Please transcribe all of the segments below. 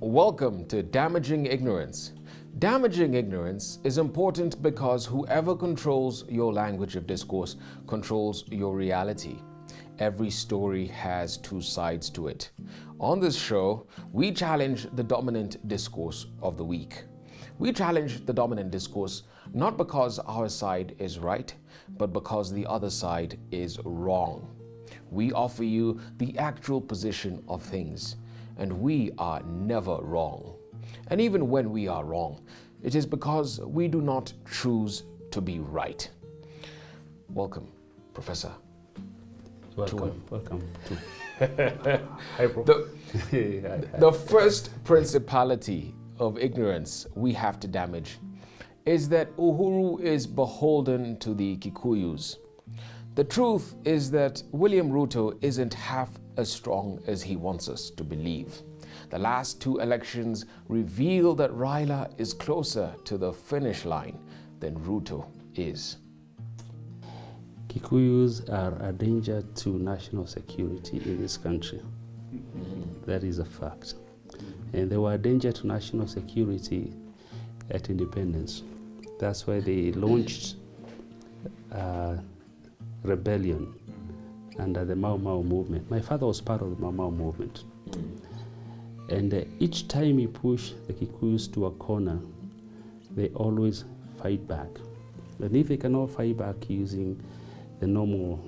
Welcome to Damaging Ignorance. Damaging ignorance is important because whoever controls your language of discourse controls your reality. Every story has two sides to it. On this show, we challenge the dominant discourse of the week. We challenge the dominant discourse not because our side is right, but because the other side is wrong. We offer you the actual position of things, and we are never wrong. And even when we are wrong, it is because we do not choose to be right. Welcome, Professor. Welcome. Hi, Prof. The first principality of ignorance we have to damage is that Uhuru is beholden to the Kikuyus. The truth is that William Ruto isn't half as strong as he wants us to believe. The last two elections reveal that Raila is closer to the finish line than Ruto is. Kikuyus are a danger to national security in this country. That is a fact. And they were a danger to national security at independence. That's why they launched rebellion under the Mau Mau movement. My father was part of the Mau Mau movement. And each time he pushed the Kikuyus to a corner, they always fight back. And if they cannot fight back using the normal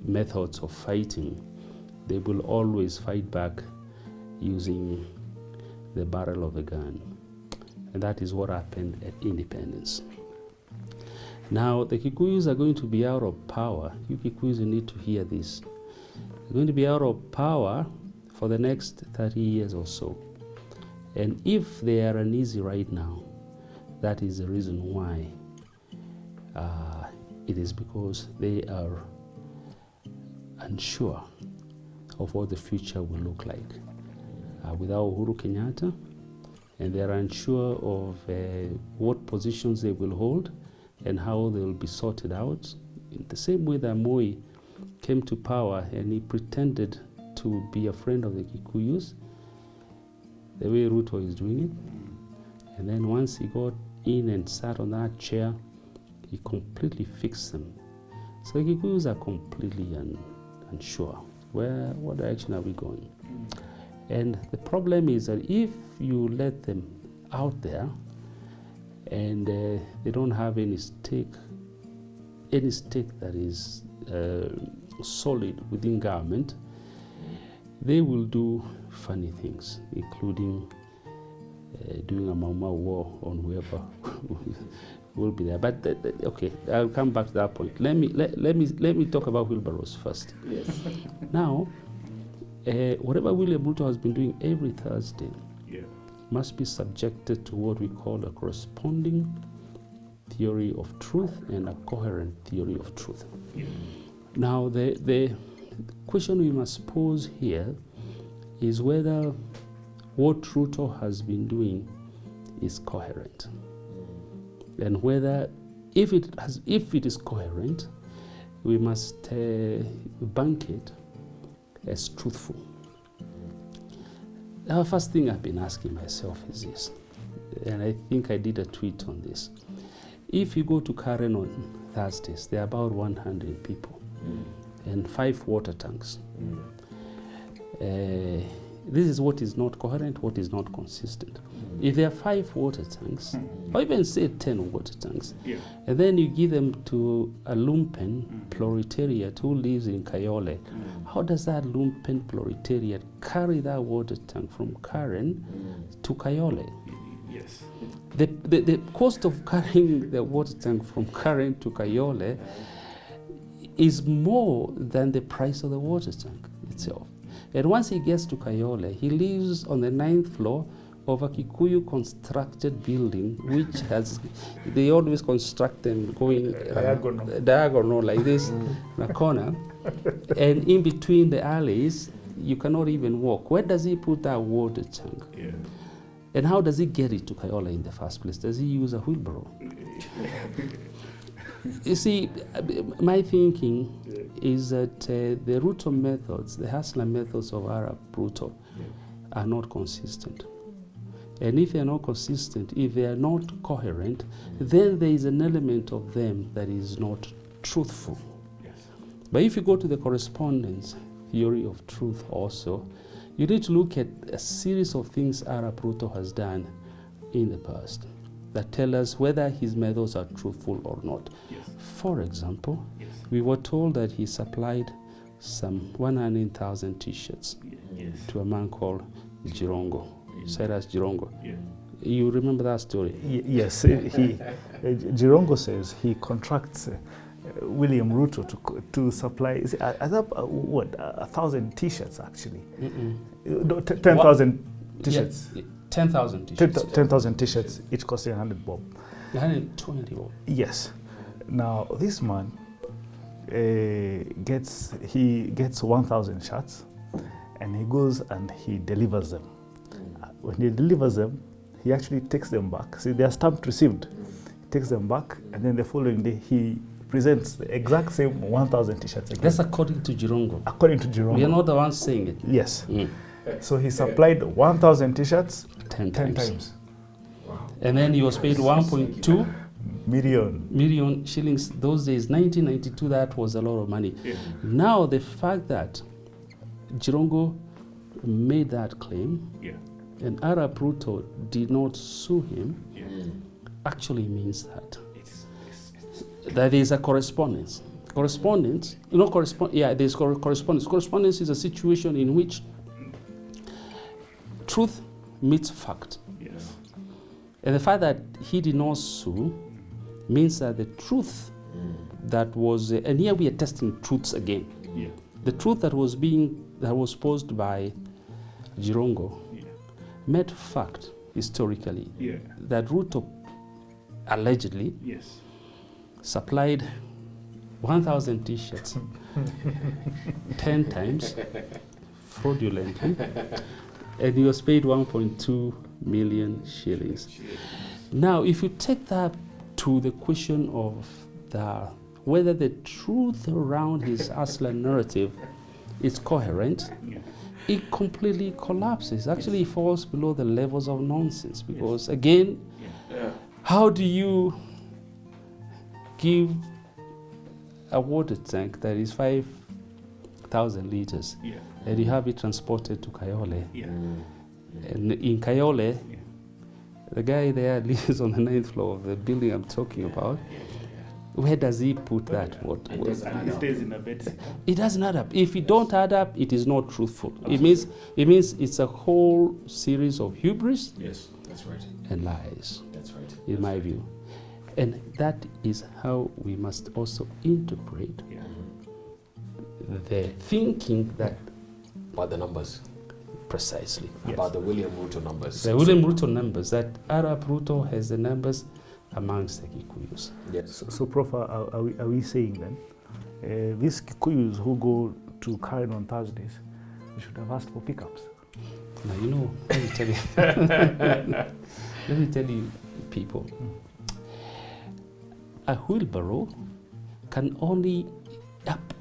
methods of fighting, they will always fight back using the barrel of a gun. And that is what happened at independence. Now, the Kikuyus are going to be out of power. You Kikuyus, you need to hear this. They're going to be out of power for the next 30 years or so. And if they are uneasy right now, that is the reason why. It is because they are unsure of what the future will look like without Uhuru Kenyatta, and they are unsure of what positions they will hold and how they will be sorted out. In the same way that Moi came to power and he pretended to be a friend of the Kikuyus, the way Ruto is doing it. And then once he got in and sat on that chair, he completely fixed them. So the Kikuyus are completely unsure. What direction are we going? And the problem is that if you let them out there and they don't have any stake that is solid within government, they will do funny things, including doing a Mau Mau war on whoever will be there. But okay, I'll come back to that point. Let me talk about Wheelbarrows first. Yes. Now, whatever William Ruto has been doing every Thursday must be subjected to what we call a corresponding theory of truth and a coherent theory of truth. Yeah. Now, the question we must pose here is whether what Ruto has been doing is coherent, and whether if it is coherent, we must bank it as truthful. The first thing I've been asking myself is this, and I think I did a tweet on this. If you go to Karen on Thursdays, there are about 100 people and 5 water tanks. This is what is not coherent, what is not consistent. If there are 5 water tanks, or even say 10 water tanks, and then you give them to a lumpen proletariat who lives in Kayole, how does that lumpen proletariat carry that water tank from Karen to Kayole? Yes. The cost of carrying the water tank from Karen to Kayole is more than the price of the water tank itself. And once he gets to Kayole, he lives on the 9th floor of a Kikuyu constructed building, which they always construct them going diagonal like this in a corner. And in between the alleys, you cannot even walk. Where does he put that water tank? Yeah. And how does he get it to Kayole in the first place? Does he use a wheelbarrow? You see, my thinking is that the Ruto methods, the hustler methods of Arab Ruto, are not consistent. And if they are not consistent, if they are not coherent, then there is an element of them that is not truthful. Yes. But if you go to the correspondence theory of truth also, you need to look at a series of things Arap Ruto has done in the past that tell us whether his methods are truthful or not. Yes. For example, Yes. we were told that he supplied some 100,000 T-shirts Yes. to a man called Jirongo, Cyrus Jirongo. Yeah. You remember that story? Yes, Jirongo says he contracts William Ruto to supply, what, 1,000 T-shirts actually? No, 10,000 T-shirts. Yeah, 10,000 T-shirts. 10,000 T-shirts, each costing 100 bob. 120 bob. Yes. Now this man gets 1,000 shirts, and he goes and he delivers them. When he delivers them, he actually takes them back. See, they are stamped received. He takes them back, and then the following day he presents the exact same 1,000 T-shirts again. That's according to Jirongo. According to Jirongo. We are not the ones saying it. Yes. So he supplied 1,000 T-shirts 10 10 times. times. And then he was paid 1.2 million shillings. Those days, 1992, that was a lot of money. Yeah. Now, the fact that Jirongo made that claim Yeah. and Arap Ruto did not sue him Yeah. actually means that It's there is a correspondence. Correspondence, there's correspondence. Correspondence is a situation in which truth meets fact. yes. And the fact that he did not sue means that the truth that was, and here we are testing truths again. Yeah. The truth that was posed by Jirongo Yeah. met fact historically Yeah. that Ruto allegedly Yes. supplied 1,000 T-shirts 10 times fraudulently, and he was paid 1.2 million shillings. Now, if you take that to the question of whether the truth around his hustler narrative is coherent, Yeah. it completely collapses. Actually, it falls below the levels of nonsense because, again, Yeah. how do you give a water tank that is 5,000 liters Yeah. and you have it transported to Kayole? Yeah. And in Kayole, Yeah. the guy there lives on the 9th floor of the building I'm talking about. Where does he put that? And it stays in a bed. It doesn't add up. If it don't add up, it is not truthful. It means it's a whole series of hubris Yes, that's right. and lies, That's right. in my view. And that is how we must also interpret Yeah. the thinking that About the numbers. precisely. Yes. About the William Ruto numbers. The William Ruto numbers, that Arap Ruto has the numbers amongst the Kikuyus. Yes. So Prof, are we saying then, these Kikuyus who go to Karen on Thursdays, we should have asked for pickups? Now, let me tell you, let me tell you, people, a wheelbarrow can only,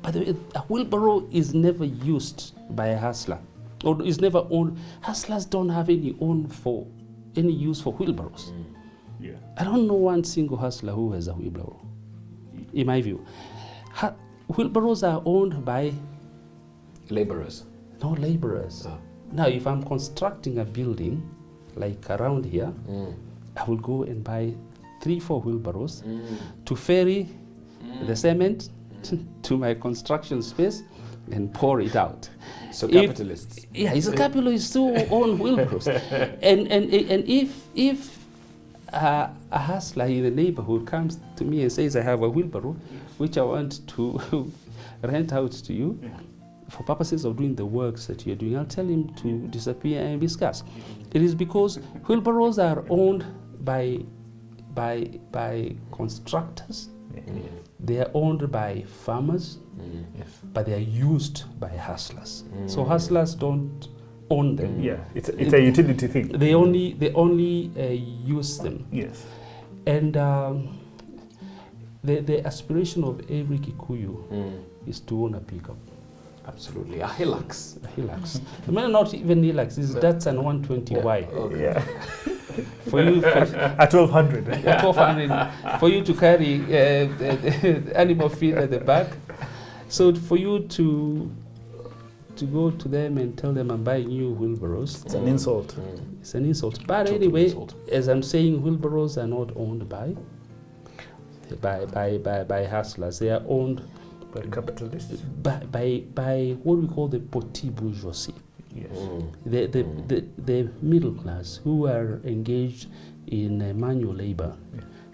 by the way, a wheelbarrow is never used by a hustler, or is never owned. Hustlers don't have any use for wheelbarrows. Yeah. I don't know one single hustler who has a wheelbarrow, in my view. Wheelbarrows are owned by Laborers. no laborers. Ah. Now, if I'm constructing a building, like around here, I will go and buy 3-4 wheelbarrows to ferry the cement to my construction space and pour it out. So capitalists. He's a capitalist who own wheelbarrows. and if a hustler in the neighborhood comes to me and says, I have a wheelbarrow, which I want to rent out to you for purposes of doing the works that you're doing, I'll tell him to disappear and discuss. It is because wheelbarrows are owned by constructors, they are owned by farmers, but they are used by hustlers. So hustlers don't own them. Yeah, it's a utility thing. They only use them. Yes. And the aspiration of every Kikuyu is to own a pickup. Absolutely. A hilux. A hilux. I mean, not even hilux. It's Datsun 120Y. Okay. Yeah. For you, At 1200. 1200 for you to carry animal feed at the back. So for you to go to them and tell them I'm buying you wheelbarrows, It's an insult. it's an insult. But Total anyway, insult. as I'm saying, wheelbarrows are not owned by hustlers. They are owned By capitalists. by what we call the petit bourgeoisie. Yes. The middle class who are engaged in manual labor,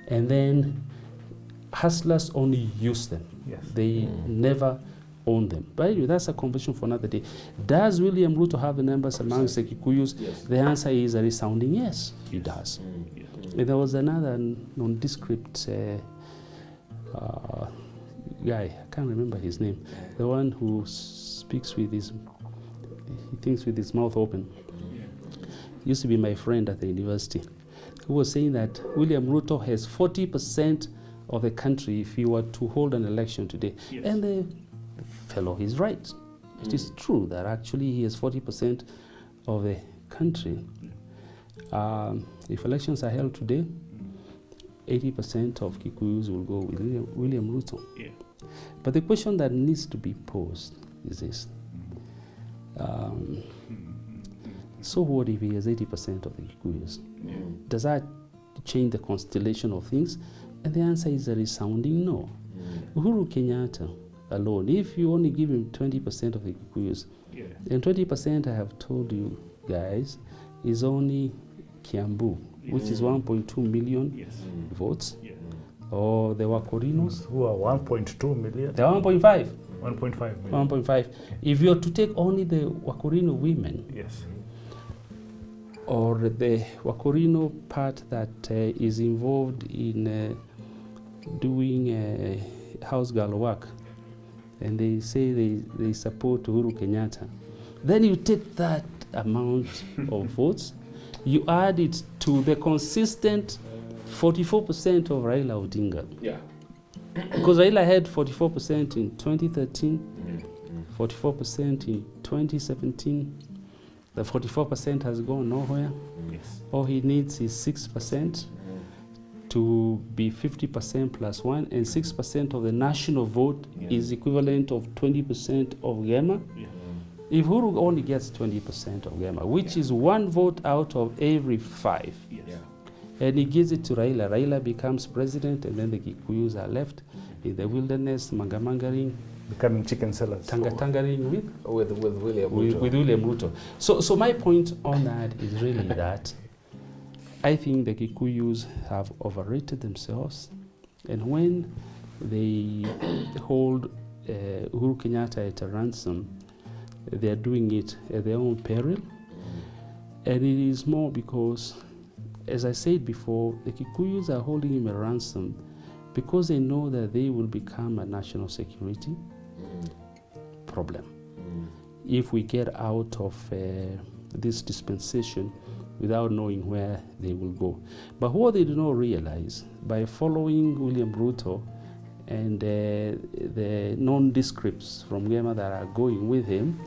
and then hustlers only use them. Yes. They never own them. But anyway, that's a conversation for another day. Does William Ruto have the numbers amongst the Kikuyus? Yes. The answer is a resounding yes, he does. And there was another nondescript guy, I can't remember his name, the one who speaks with his, he thinks with his mouth open. He used to be my friend at the university, who was saying that William Ruto has 40% of the country if he were to hold an election today. Yes. And the fellow is right. It is true that actually he has 40% of the country. If elections are held today, 80% of Kikuyus will go with William Ruto. Yeah. But the question that needs to be posed is this. So what if he has 80% of the Kikuyus? Does that change the constellation of things? And the answer is a resounding no. Uhuru Kenyatta alone, if you only give him 20% of the Kikuyus, Yeah. and 20% I have told you guys is only Kiambu, which is 1.2 million Yes. votes, Yeah. or the Wakorinos, Who are 1.2 million? they're 1.5. 1.5 million. 1.5. If you're to take only the Wakorino women, Yes. or the Wakorino part that is involved in doing house girl work, and they say they support Uhuru Kenyatta, then you take that amount of votes, you add it to the consistent 44% of Raila Odinga. Yeah. Because Raila had 44% in 2013, 44% in 2017. The 44% has gone nowhere. Yes. All he needs is 6% to be 50% plus 1, and 6% of the national vote is equivalent of 20% of Gema. Yeah. If Uhuru only gets 20% of Gema, which is one vote out of every 5, Yes. and he gives it to Raila, Raila becomes president, and then the Kikuyus are left in the wilderness, mangamangering, Becoming chicken sellers. tangatangering With William Ruto. with William Ruto. So my point on that is really that I think the Kikuyus have overrated themselves, and when they hold Uhuru Kenyatta at a ransom, they are doing it at their own peril, and it is more because, as I said before, the Kikuyus are holding him a ransom because they know that they will become a national security problem if we get out of this dispensation without knowing where they will go. But what they do not realize, by following William Ruto and the nondescripts from Gema that are going with him,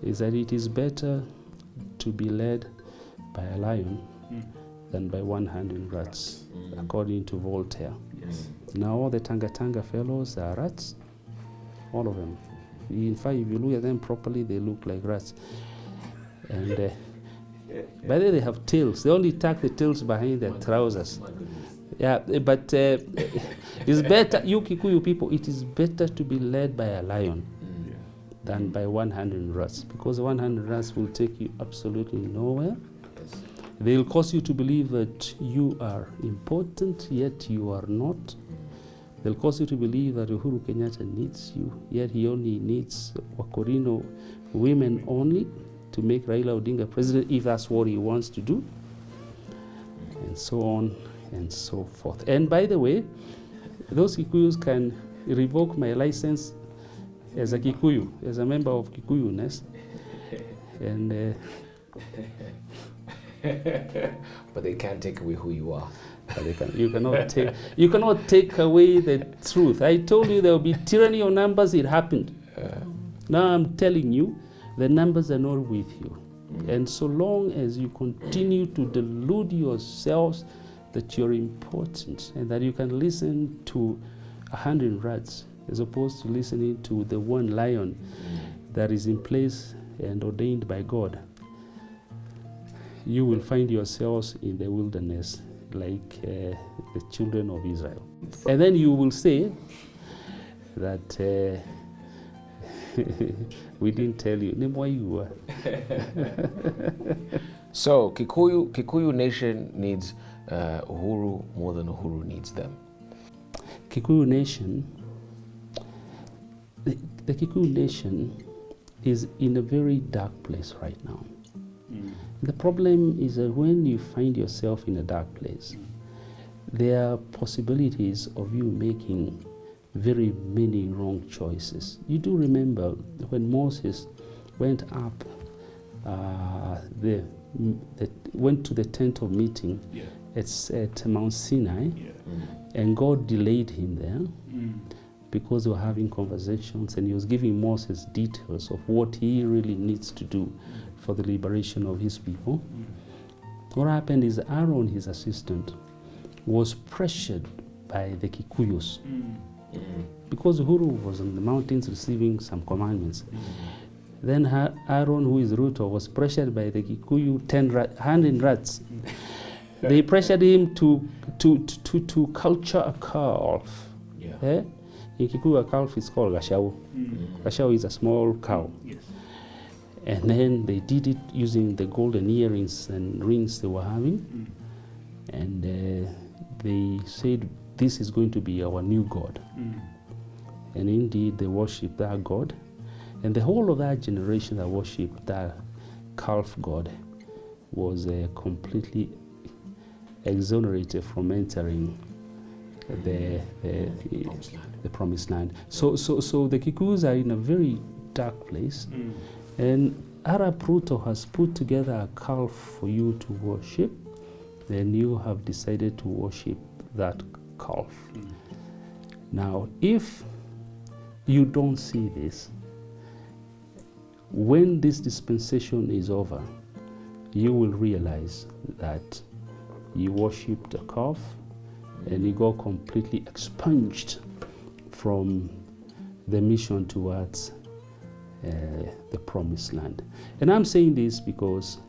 is that it is better to be led by a lion than by 100 rats, according to Voltaire. Yes. Now all the Tanga fellows are rats, all of them. In fact, if you look at them properly, they look like rats. And by the way, they have tails. They only tuck the tails behind their trousers. Yeah, but it's better, you Kikuyu people, it is better to be led by a lion than by 100 rats, because 100 rats will take you absolutely nowhere. Yes. They'll cause you to believe that you are important, yet you are not. They'll cause you to believe that Uhuru Kenyatta needs you, yet he only needs Wakorino women only to make Raila Odinga president, if that's what he wants to do, and so on and so forth. And by the way, those Kikuyus can revoke my license as a Kikuyu, as a member of Kikuyuness, and But they can't take away who you are. you cannot take away the truth. I told you there will be tyranny of numbers. It happened. Now I'm telling you, the numbers are not with you. And so long as you continue to delude yourselves that you're important and that you can listen to 100 rats as opposed to listening to the one lion that is in place and ordained by God, you will find yourselves in the wilderness like the children of Israel. And then you will say that we didn't tell you. So Kikuyu nation needs Uhuru more than Uhuru needs them. Kikuyu nation, the Kikuyu nation is in a very dark place right now. The problem is that when you find yourself in a dark place, there are possibilities of you making very many wrong choices. You do remember when Moses went up, went to the tent of meeting at Mount Sinai, and God delayed him there because they were having conversations, and he was giving Moses details of what he really needs to do for the liberation of his people. What happened is Aaron, his assistant, was pressured by the Kikuyus because Uhuru was on the mountains receiving some commandments. Then Aaron, who is Ruto, was pressured by the Kikuyu 100 rats. They pressured him to culture a calf. In Kikuyu, a calf is called gashau. Gashau is a small cow. And then they did it using the golden earrings and rings they were having. And they said, this is going to be our new God. And indeed, they worshipped that God. And the whole of that generation that worshipped that calf god was completely exonerated from entering the promised land. So the Kikuyus are in a very dark place. And Arab Ruto has put together a calf for you to worship. Then you have decided to worship that calf. Now, if you don't see this, when this dispensation is over, you will realize that you worshipped a calf and you got completely expunged from the mission towards the promised land. And I'm saying this because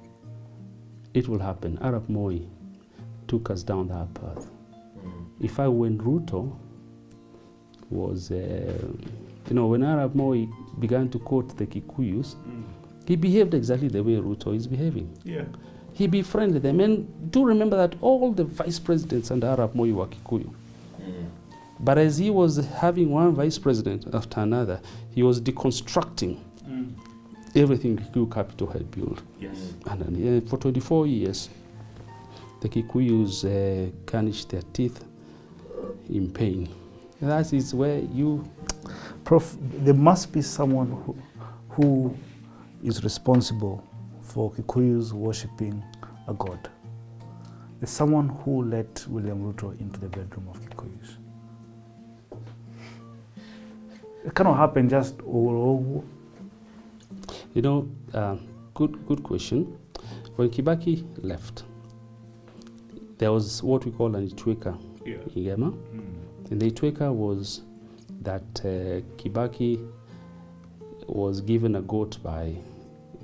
it will happen. Arab Moi took us down that path. If I went Ruto was, when Arab Moi began to quote the Kikuyus, he behaved exactly the way Ruto is behaving. He befriended them. And do remember that all the vice presidents under Arab Moi were Kikuyu. But as he was having one vice president after another, he was deconstructing everything Kikuyu capital had built. And for 24 years, the Kikuyus garnished their teeth in pain. And that is where you... Prof, there must be someone who is responsible for Kikuyus worshipping a god. There's someone who let William Ruto into the bedroom of Kikuyus. It cannot happen just over. Good question. When Kibaki left, there was what we call an Itweka in Gema. And the Itweka was that Kibaki was given a goat by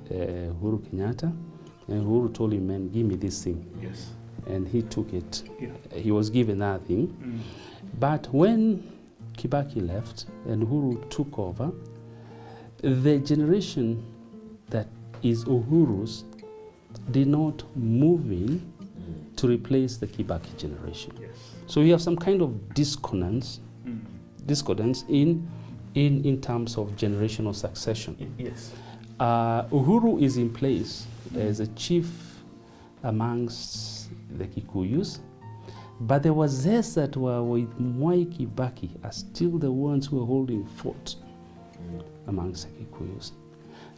Uhuru Kenyatta, and Uhuru told him, man, give me this thing. And he took it. He was given that thing. But when Kibaki left and Uhuru took over, the generation that is Uhuru's did not move in to replace the Kibaki generation. So you have some kind of discordance in terms of generational succession. Uhuru is in place as a chief amongst the Kikuyus, but the Wazes that were with Mwai Kibaki are still the ones who are holding fort amongst the Kikuyus.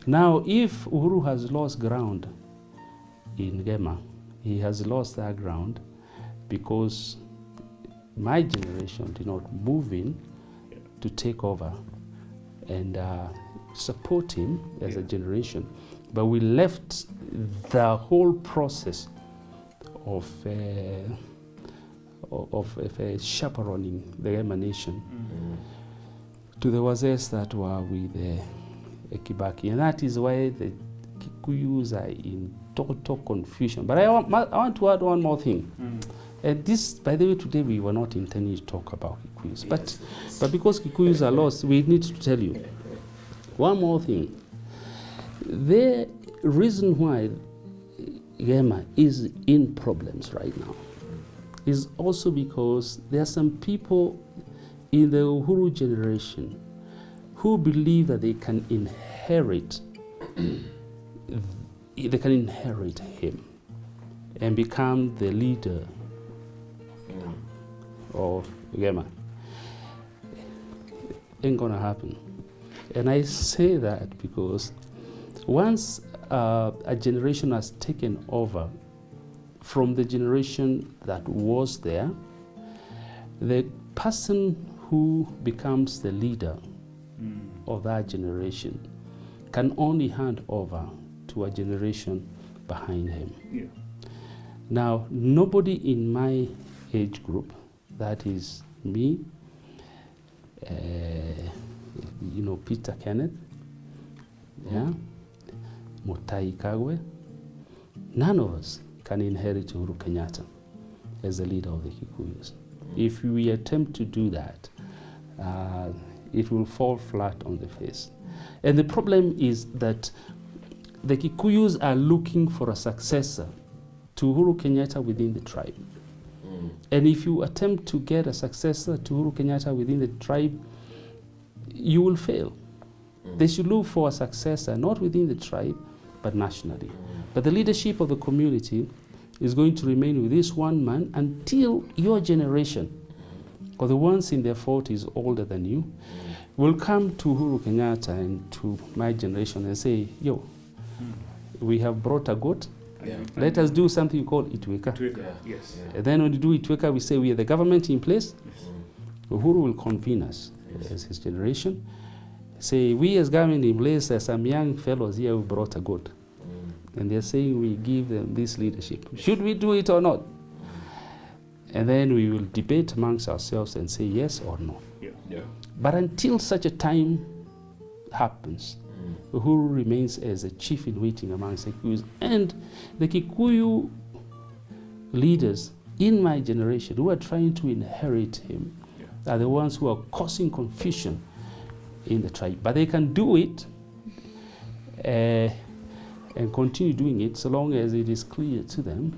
Now, if Uhuru has lost ground in Gema, he has lost that ground because my generation did not move in to take over, and support him as a generation, but we left the whole process of chaperoning the emanation to the wazees that were with Kibaki. And that is why the Kikuyus are in total confusion. But I want to add one more thing. And this, by the way, today we were not intending to talk about Kikuyus. But because Kikuyus are lost, we need to tell you one more thing. The reason why Gema is in problems right now is also because there are some people in the Uhuru generation who believe that they can inherit him and become the leader of Gema. Ain't gonna happen. And I say that because once a generation has taken over from the generation that was there, the person who becomes the leader of that generation can only hand over to a generation behind him. Yeah. Now, nobody in my age group, that is me, Peter Kenneth, Mutai Kagwe, none of us can inherit Uhuru Kenyatta as the leader of the Kikuyus. If we attempt to do that, it will fall flat on the face. And the problem is that the Kikuyus are looking for a successor to Uhuru Kenyatta within the tribe. And if you attempt to get a successor to Uhuru Kenyatta within the tribe, you will fail. They should look for a successor, not within the tribe, but nationally. But the leadership of the community is going to remain with this one man until your generation, or the ones in their 40s older than you, will come to Uhuru Kenyatta and to my generation and say, yo, we have brought a goat. Let us do something called Itweka. Yes. And then when we do Itweka, we say we are the government in place. Uhuru will convene us as his generation. Say, we as government in place, as some young fellows here who brought a goat. And they're saying we give them this leadership. Should we do it or not? And then we will debate amongst ourselves and say yes or no. But until such a time happens, Uhuru remains as a chief in waiting amongst the Kikuyus. And the Kikuyu leaders in my generation who are trying to inherit him are the ones who are causing confusion in the tribe. But they can do it and continue doing it so long as it is clear to them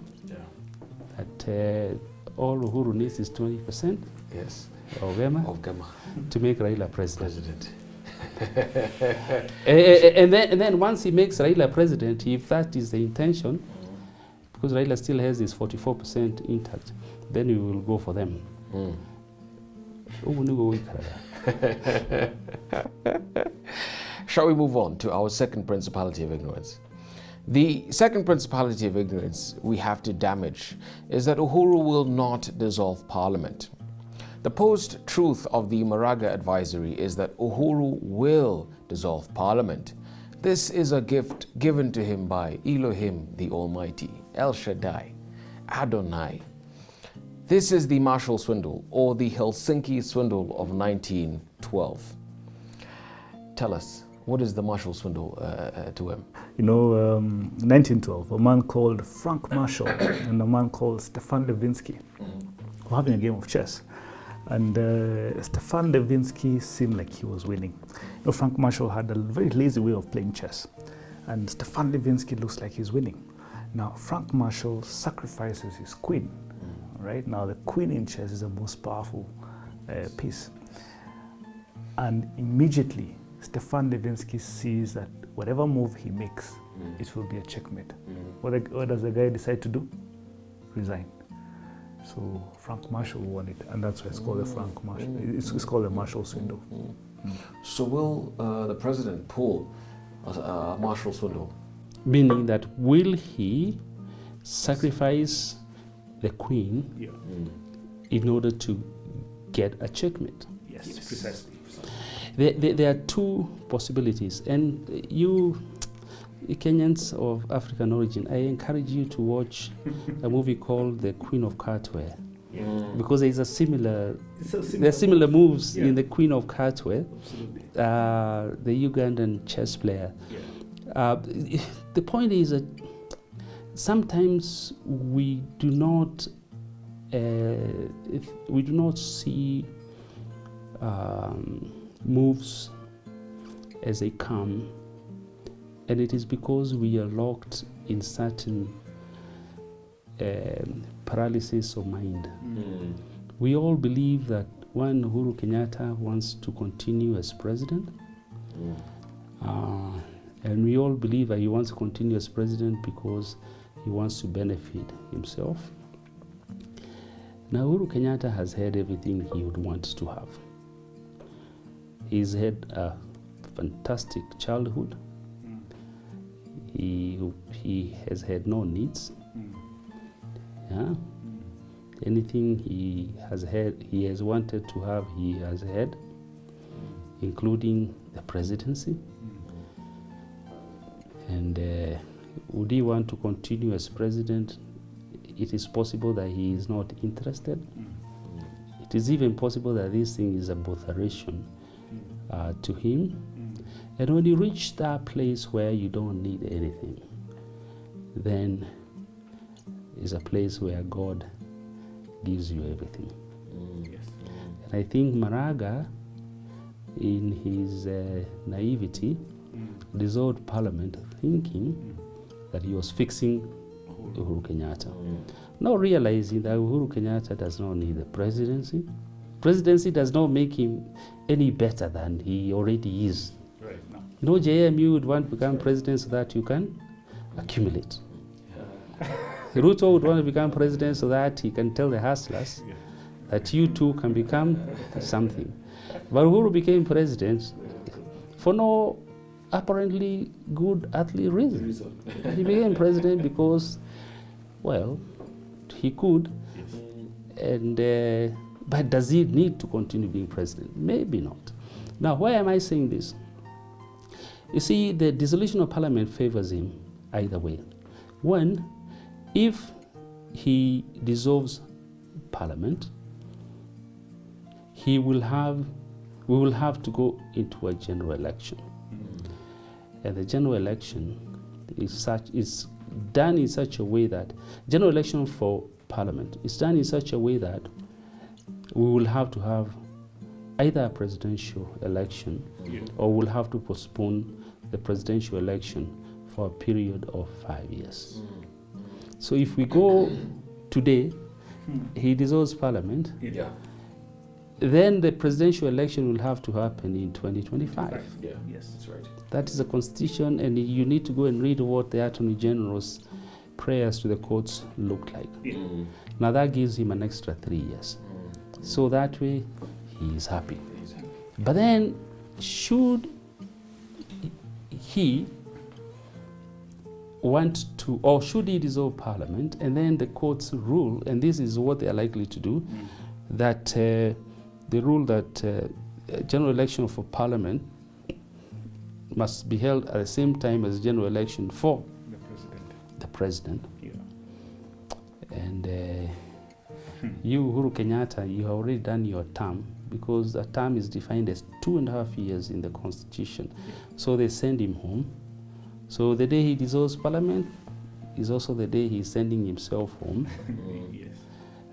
that all Uhuru needs is 20% of Gema to make Raila president. and then once he makes Raila president, if that is the intention, because Raila still has his 44% intact, then we will go for them. Shall we move on to our second principality of ignorance? The second principality of ignorance we have to damage is that Uhuru will not dissolve parliament. The post-truth of the Maraga advisory is that Uhuru will dissolve parliament. This is a gift given to him by Elohim the Almighty, El Shaddai, Adonai. This is the Marshall Swindle, or the Helsinki Swindle of 1912. Tell us, what is the Marshall Swindle to him? 1912, a man called Frank Marshall and a man called Stefan Levinsky were having a game of chess. And Stefan Levinsky seemed like he was winning. Frank Marshall had a very lazy way of playing chess. And Stefan Levinsky looks like he's winning. Now, Frank Marshall sacrifices his queen. Right now, the queen in chess is the most powerful piece. And immediately, Stefan Levinsky sees that whatever move he makes, it will be a checkmate. What does the guy decide to do? Resign. So Frank Marshall won it, and that's why it's called the Frank Marshall. It's called the Marshall Swindle. So will the president pull a Marshall Swindle? Meaning that will he sacrifice the queen in order to get a checkmate? Yes, precisely. There are two possibilities, and you Kenyans of African origin, I encourage you to watch a movie called The Queen of Cartware, because there is a similar, there are similar moves in The Queen of Cartware, the Ugandan chess player. The point is that sometimes we do not see moves as they come, and it is because we are locked in certain paralysis of mind. We all believe that when Uhuru Kenyatta wants to continue as president, and we all believe that he wants to continue as president because he wants to benefit himself. Now Uhuru Kenyatta has had everything he would want to have. He's had a fantastic childhood. He has had no needs. Yeah. Anything he has wanted to have, he has had, including the presidency. And would he want to continue as president? It is possible that he is not interested. It is even possible that this thing is a botheration to him. And when you reach that place where you don't need anything, then is a place where God gives you everything. And I think Maraga, in his naivety, dissolved parliament thinking that he was fixing Uhuru Kenyatta. Now realizing that Uhuru Kenyatta does not need the presidency. Presidency does not make him any better than he already is. Right. No JMU would want to become president so that you can accumulate. Ruto would want to become president so that he can tell the hustlers that you too can become something. But Uhuru became president for no apparently good earthly reason. He became president because, well, he could, and but does he need to continue being president? Maybe not. Now, why am I saying this? You see, the dissolution of parliament favors him either way. One, if he dissolves parliament, we will have to go into a general election. And the general election is done in such a way that general election for parliament is done in such a way that we will have to have either a presidential election or we'll have to postpone the presidential election for a period of 5 years. So if we go today, he dissolves parliament, then the presidential election will have to happen in 2025. Yes, that's right. That is a constitution, and you need to go and read what the Attorney General's prayers to the courts look like. Now that gives him an extra 3 years. So that way, he is happy. But then, should he want to, or should he dissolve parliament, and then the courts rule, and this is what they are likely to do, that they rule that general election for parliament must be held at the same time as general election for the president. And you, Uhuru Kenyatta, you have already done your term, because a term is defined as 2.5 years in the constitution. So they send him home. So the day he dissolves parliament is also the day he's sending himself home.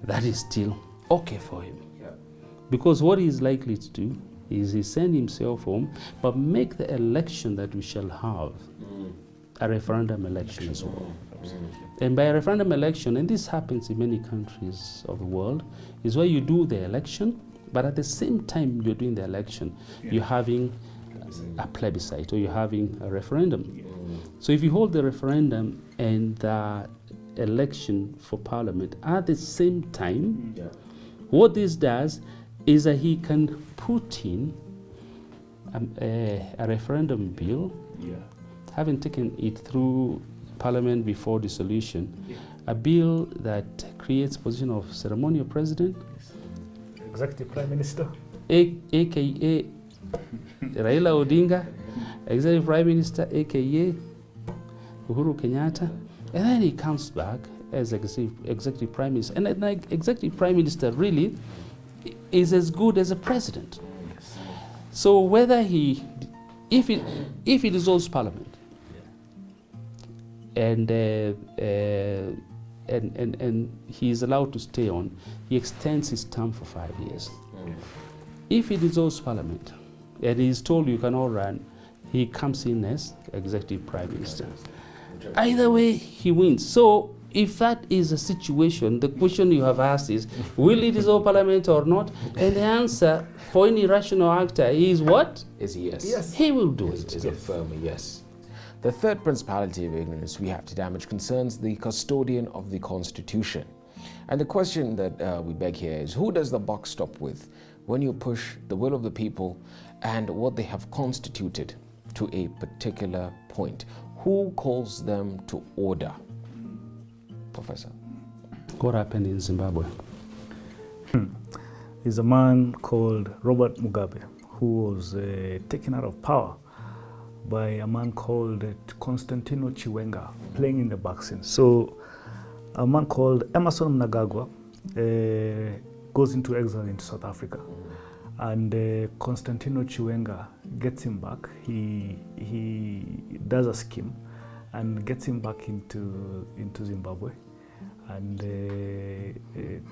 That is still okay for him. Because what he's likely to do is he send himself home, but make the election that we shall have a referendum election as well. And by a referendum election, and this happens in many countries of the world, is where you do the election, but at the same time you're doing the election, you're having a plebiscite, or you're having a referendum. So if you hold the referendum and the election for parliament at the same time, what this does is that he can put in a referendum bill, having taken it through parliament before dissolution, a bill that creates position of ceremonial president, Executive Prime Minister, aka Raila Odinga, Executive Prime Minister, aka Uhuru Kenyatta, and then he comes back as Executive Prime Minister. And like Executive Prime Minister really is as good as a president. So whether if he dissolves Parliament, and he is allowed to stay on, he extends his term for 5 years. If he dissolves Parliament and he is told you cannot run, he comes in as Executive Prime Minister. Either way, he wins. So if that is a situation, the question you have asked is, will he dissolve Parliament or not? And the answer for any rational actor is what? Is yes. Yes. He will do it. Is a firm yes. The third principality of ignorance we have to damage concerns the custodian of the Constitution. And the question that we beg here is, who does the buck stop with when you push the will of the people and what they have constituted to a particular point? Who calls them to order? Professor. What happened in Zimbabwe? There's a man called Robert Mugabe who was taken out of power by a man called Constantino Chiwenga, playing in the backseat. So a man called Emerson Mnangagwa goes into exile into South Africa, and Constantino Chiwenga gets him back. He does a scheme and gets him back into Zimbabwe, and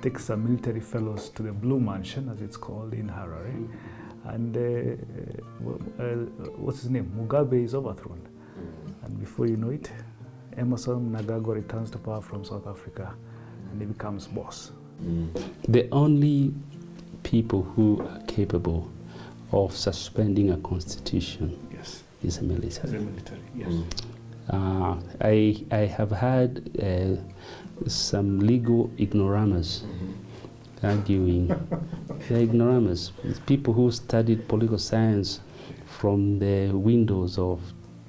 takes some military fellows to the Blue Mansion, as it's called, in Harare. And what's his name? Mugabe is overthrown. And before you know it, Emerson Mnangagwa returns to power from South Africa, and he becomes boss. The only people who are capable of suspending a constitution Yes. is the As a military. military, yes. I have had some legal ignoramus arguing. They're ignoramus. It's people who studied political science from the windows of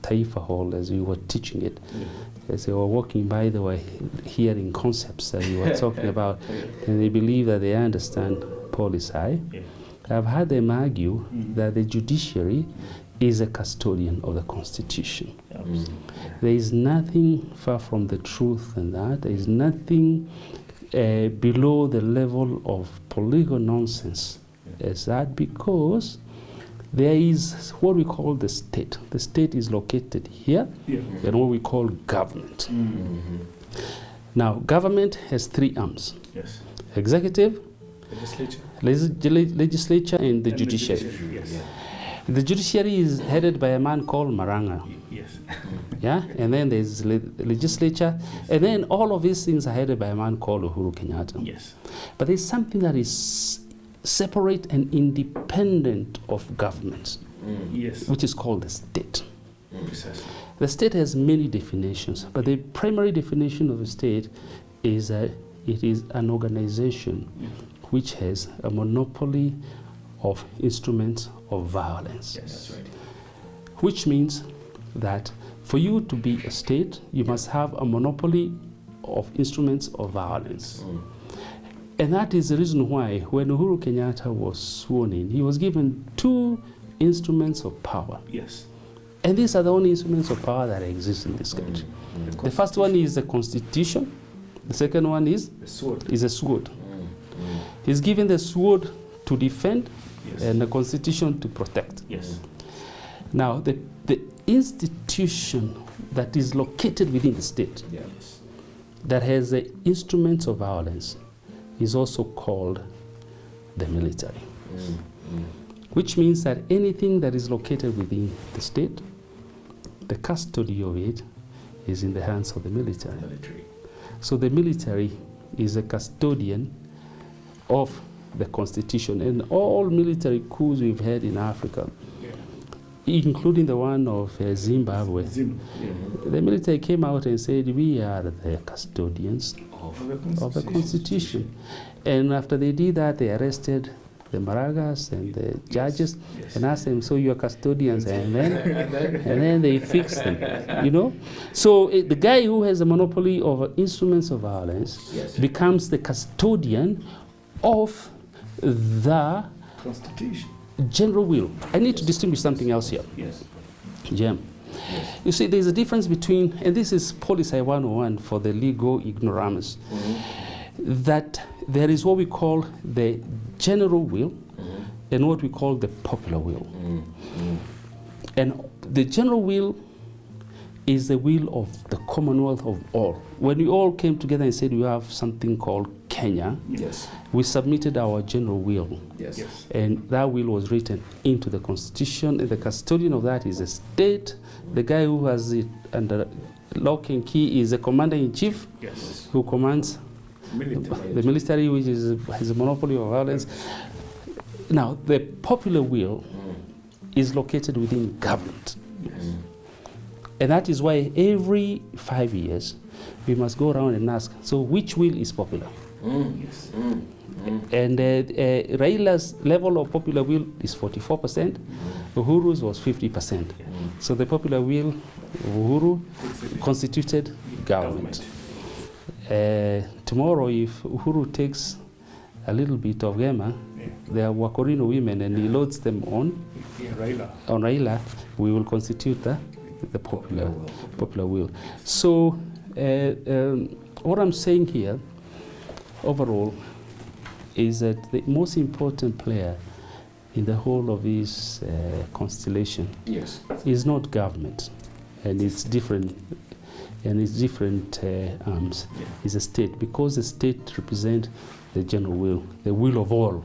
Taifa Hall as we were teaching it. As they were walking by, they were hearing concepts that we were talking about, and they believe that they understand policy. Yeah. I've had them argue that the judiciary is a custodian of the Constitution. Absolutely. There is nothing far from the truth in that. There is nothing below the level of political nonsense as that, because there is what we call the state. The state is located here, Yeah. and what we call government. Now, government has three arms: Yes. executive, Legislature. legislature, and the And judiciary. Yes. The judiciary is headed by a man called Maranga. Yes. Yeah, and then there's legislature, and then all of these things are headed by a man called Uhuru Kenyatta. Yes. But there's something that is separate and independent of government, Yes. which is called the state. Precisely. The state has many definitions, but the primary definition of a state is that it is an organization which has a monopoly of instruments of violence. Yes. That's right. Which means that for you to be a state, you must have a monopoly of instruments of violence. And that is the reason why when Uhuru Kenyatta was sworn in, he was given two instruments of power. Yes. And these are the only instruments of power that exist in this country. The first one is the Constitution. The second one is The sword. a sword. He's given the sword to defend Yes. and the Constitution to protect. Yes. Now, the institution that is located within the state Yes. that has the instruments of violence is also called the military. Which means that anything that is located within the state, the custody of it is in the hands of the military. Military. So the military is a custodian of the Constitution, and all military coups we've had in Africa, including the one of Zimbabwe, the military came out and said, we are the custodians of the Constitution. And after they did that, they arrested the Maragas and the judges and asked them, so you are custodians, and then they fixed them, you know. So the guy who has a monopoly over instruments of violence becomes the custodian of the Constitution. general will. I need to distinguish something else here. Yes. Jem. Yes. You see, there's a difference between, and this is Policy 101 for the legal ignoramus, that there is what we call the general will and what we call the popular will. And the general will is the will of the Commonwealth of all. When we all came together and said we have something called Kenya, Yes. we submitted our general will. Yes. Yes. And that will was written into the constitution, and the custodian of that is the state. The guy who has it under lock and key is the commander-in-chief, Yes. who commands Military. the military, which has a monopoly of violence. Now, the popular will is located within government. And that is why every 5 years, we must go around and ask, so which will is popular? Yes. And Raila's level of popular will is 44%. Uhuru's was 50%. So the popular will of Uhuru constituted government. Tomorrow, if Uhuru takes a little bit of Gema, they are Wakorino women, and he loads them on Raila, we will constitute the popular will. So what I'm saying here, overall, is that the most important player in the whole of this constellation Yes. is not government, and it's different, arms. It's a state, because the state represents the general will, the will of all.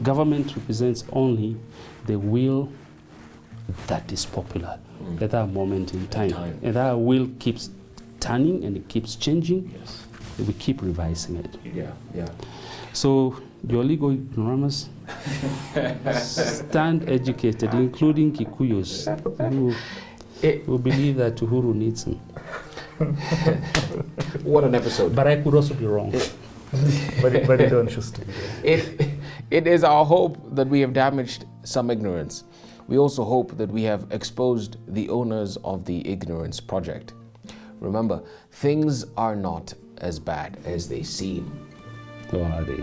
Government represents only the will that is popular at that moment in time. And that will keeps turning and it keeps changing. Yes. We keep revising it. Yeah. Yeah. So your legal ignoramus stand educated, including Kikuyus, who believe that Uhuru needs him. What an episode. But I could also be wrong. but you don't choose to be there. It is our hope that we have damaged some ignorance. We also hope that we have exposed the owners of the Ignorance Project. Remember, things are not as bad as they seem. Or are they?